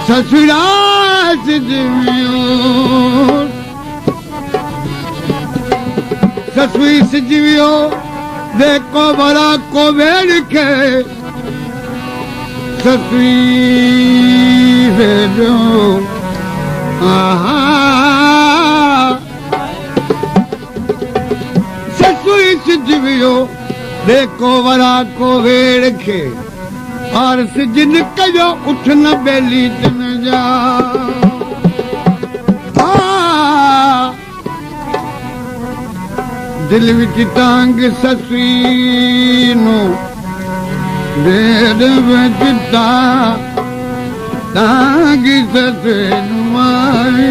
ससुराल ससुई सिजवियो देखो बड़ा को वेड़ के ससुई वेड़ो ससुई सिजवियो देखो बड़ा को वेड़ के और सिजन कयो उठ न बेली दिन जा दिल विच टांग ससुई नो दिल विच टांग ससुई नुआई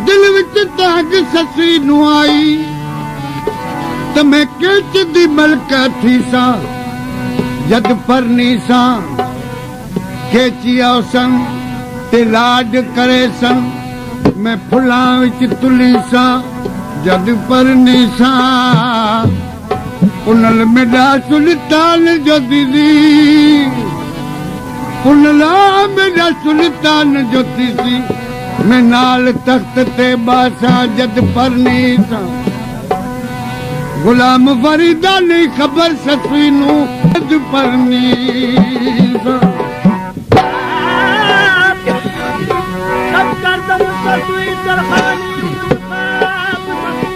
दिल विच टांग ससुई नुआई त मैं किच दी मलका थी सा जद परनी सा खेची सन ते लाड करे सन मैं फुलां विच तुली सा जद परनी सा उनल मेरा सुल्तान जो दीदी उनला मेरा सुल्तान जो दीदी मैं नाल तख्त ते बासा जद परनी सा गुलाम फरीदा नहीं खबर ससुई नू जद परनी सा ससुई दरखानी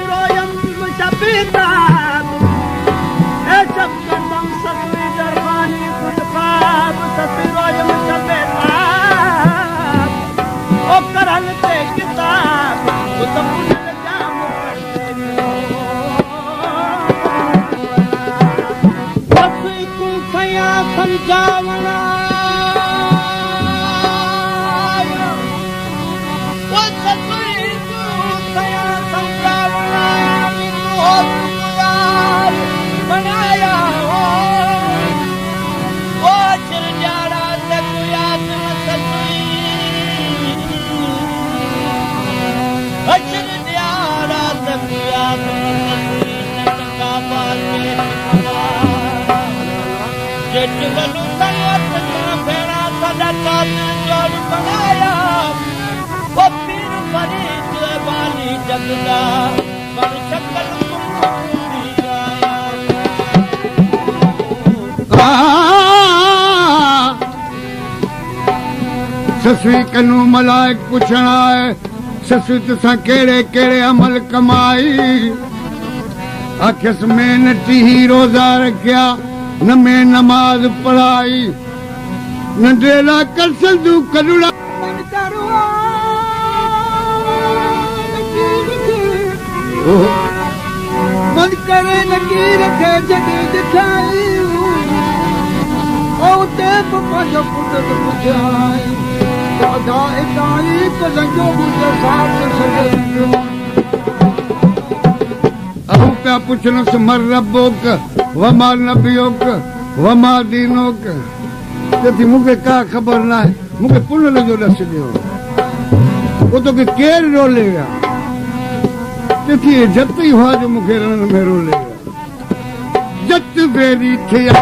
रोयम मुशबीता ए सब करदम ससुई दरखानी कुछ खाब ससुई रोयम मुशबीता ओ करन ते किताब ओ तपुन जाम ससुई को खया समझावना ससुई कनू मलाइक पुछण आए ससुई तुसां केड़े केड़े अमल कमाई आखिस में न टी रोजा रखिया न में नमाज पढ़ाई न डेला कर संदू करुड़ा मन करे लकीर थे जगी दिखाई ओ ते पप्पा जो पुट बुझाई अदा इताई को लंगो मुझे साथ सजो अहू क्या पुछनो से मर रब्बोक वमा नबियोक वमा दीनोक ते मुके का खबर ना है मुके पुन जो दस दियो वो तो के केर रोलेगा देखिए जत ही हुआ जो मुखे रण में रोलेगा जत बेरी थिया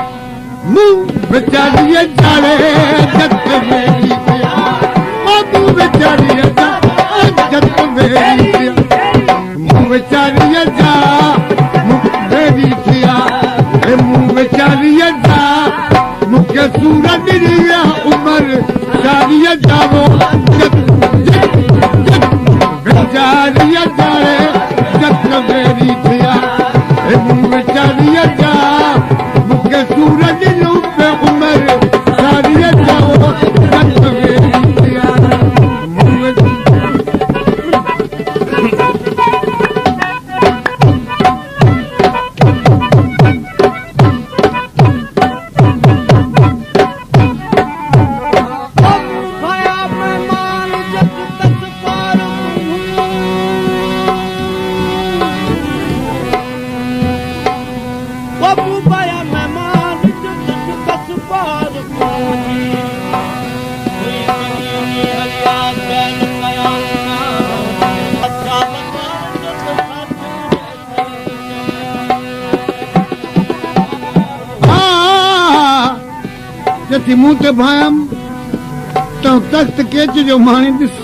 मुंह बेचारी जाड़े जत बेरी थिया बाबू बेचारी जा जत बेरी थिया मुंह बेचारी जा मुंह बेरी थिया मुंह बेचारी जा मुखे सूरज दिया उमर सारी जावो जत बेचारी जाड़े जत बेरी थिया मुंह बेचारी जा मुखे सूरज पे उमर सारी जाओ जत बेरी थिया चथी मुंह ते भायम तो तख्त केच जो माणी ॾिस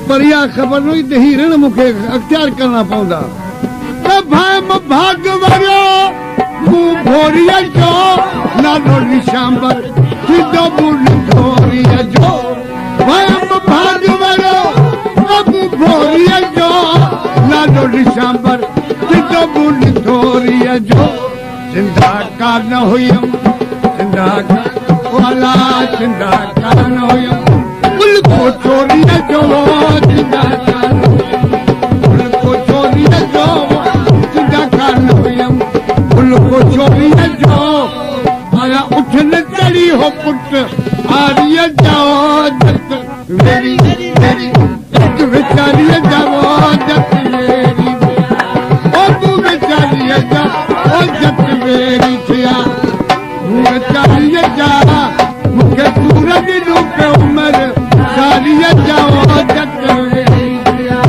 पर इहा ख़बर न हुई त ही ऋण मूंखे अख़्तियार करणा पवंदा त भायम भाग वरियो मूं भोरीअ जो नालो निशांबर सिधो मूं भोरीअ जो भायम भाग वरियो मूं भोरीअ जो नालो निशांबर सिधो मूं भोरीअ जो जिंदा कान हुयम जिंदा वाला जिंदा कान हुयम मुल्को चोरीअ जो जिंदा कान मुल्को चोरीअ जो जिंदा कान हुयम मुल्को चोरीअ जो आया उठ न चढ़ी हो पुट आरीअ जाओ जत वेरी वेरी एक विचारीअ जाओ जत वेरी ओ तू विचारीअ जा ओ जत वेरी थिया विचारीअ जा मूंखे सूरज रूप उमर सारीअ जाओ जत वेरी थिया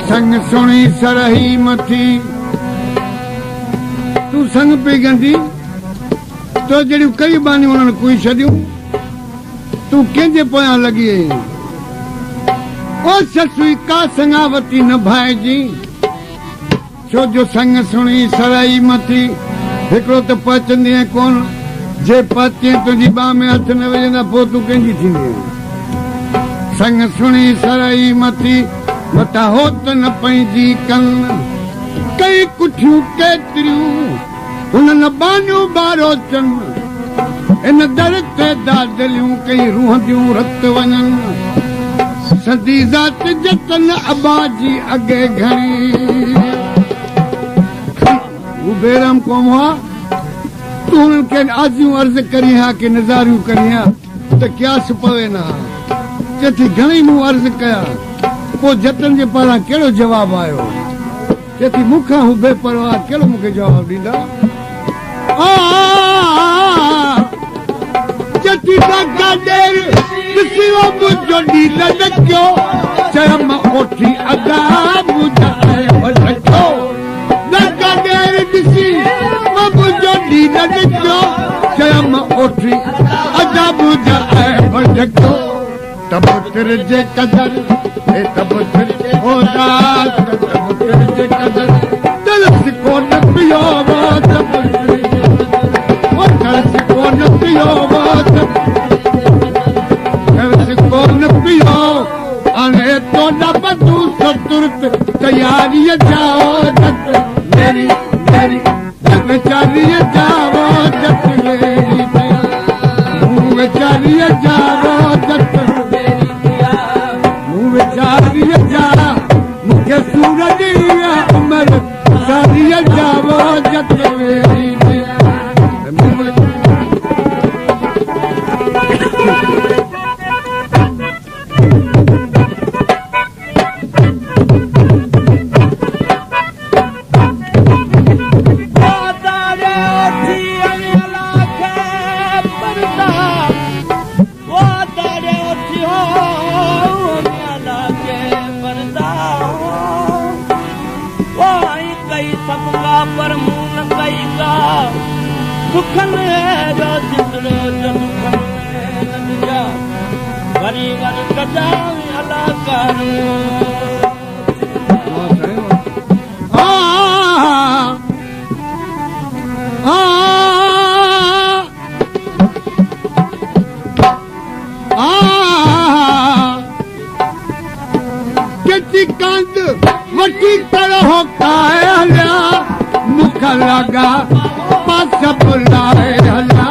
संग सुणी सरही मथी तू संग पई गंदी तो जहिड़ियूं कई बानियूं उन्हनि कोई छॾियूं तूं कंहिंजे पोयां लॻी आई ओ ससुई का संगावती न भाइजी छो जो संग सुणी सरही मथी हिकिड़ो त पचंदी कोन जे पचे तुंहिंजी बाह में हथ न विझंदा पोइ तूं कंहिंजी थींदी संग सुणी सरही मथी वटा हो त न पंहिंजी कन कई कुठियूं केतिरियूं हुननि बानियूं बारो चन इन दर ते दादलियूं कई रूहंदियूं रत वञनि सदी ज़ात जतन अबा जी अॻे घणी हू बेरम क़ौम हुआ तूं हुननि खे आजियूं अर्ज़ करी हा की नज़ारियूं करी हा त क्यास पवे न चथी घणेई मूं अर्ज़ कया पोइ जतन जे पारां कहिड़ो जवाब आयो चथी मूंखां हू बेपरवाह कहिड़ो मूंखे जवाब ॾींदा चथी मुंहिंजो ॾींद ॾकियो चयम ओठी अदा मुंहिंजो ॾिसी मुंहिंजो ॾींद ॾकियो चयम ओठी अदा मुंहिंजो तबुतर जे कदर तबुतर होदास तबुतर जे कदर तरस कोन पियो तरस कोन पियो तरस कोन पियो हाणे तो न बदू सतुरत तयारीअ जाओ जत मेरी मेरी वेचारीअ जाओ जत मेरी वेचारीअ जाओ जत मूंखे सूरज उमर सारीअ जाओ जत वेरी कच्ची कंद वटी तरह काया मुख लगा पास बुलाए हला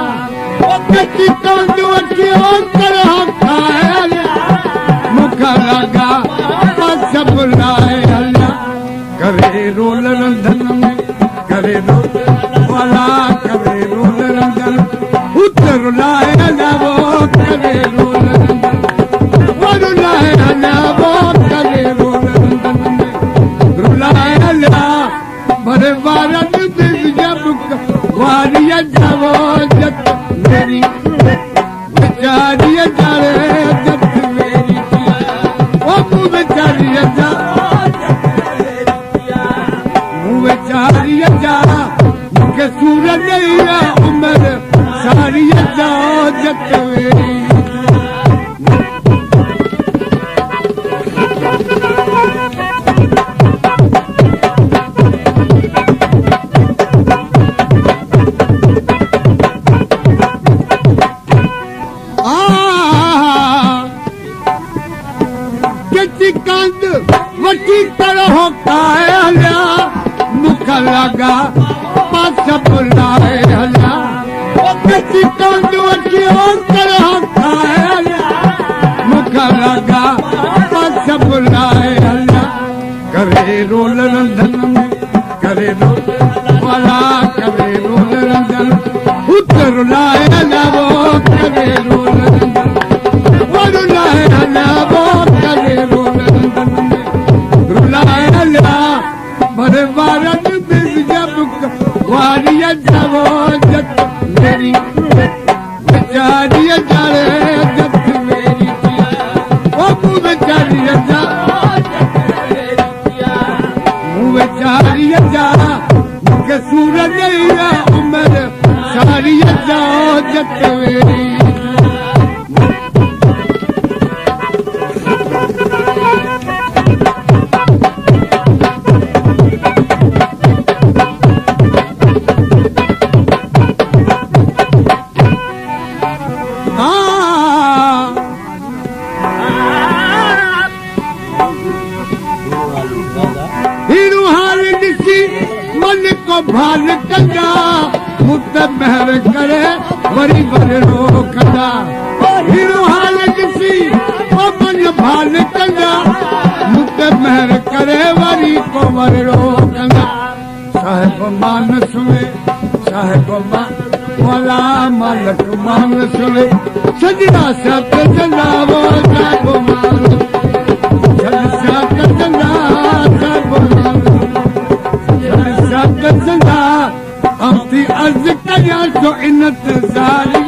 कच्ची कंद वटी तरह काया मुख लगा पास बुलाए हला करे रोल रंधन में करे रोल वाला करे रोल रंधन उतर लाए हला वो करे रोल रंधन रुलाए हला वो करे रोल रंधन में रुलाए हला बड़े वारन दिल जब वारिया जावो जत मेरी बेचारिया जारे जत मेरी ओ मुँह बेचारिया जा मुँह बेचारिया जा मुझे सूरज नहीं उम्र सारिया जा जत मेरी कंद वटी तरह काया मुख लगा पास बुलाए हला कच्ची कंद वटी तरह काया मुख लगा पास बुलाए हला करे रोल रंधन में करे रोल वाला करे रोल रंधन उतर लाए हला वो करे रोल रंधन वो रुलाए हला वो करे रोल बड़े वारन दिल जब वारिया जावो जत मेरी बेचारिया जारे जत मेरी ओ मुँह बेचारिया जा मुँह बेचारिया जा मुझे सूरज नहीं उम्र सारिया जाओ जत मेरी भाल कंदा मुत महर करे वरी वर रोकदा हिरो हाल किसी ओ मन भाल कंदा मुत महर करे वरी को वर रोकदा साहिब मानस में साहिब वाला मालक मानस में सजना सब चला वो साहिब मानस जलसा चला साहिब मानस जलसा चला अमती अर्ज कया तो इनत जारी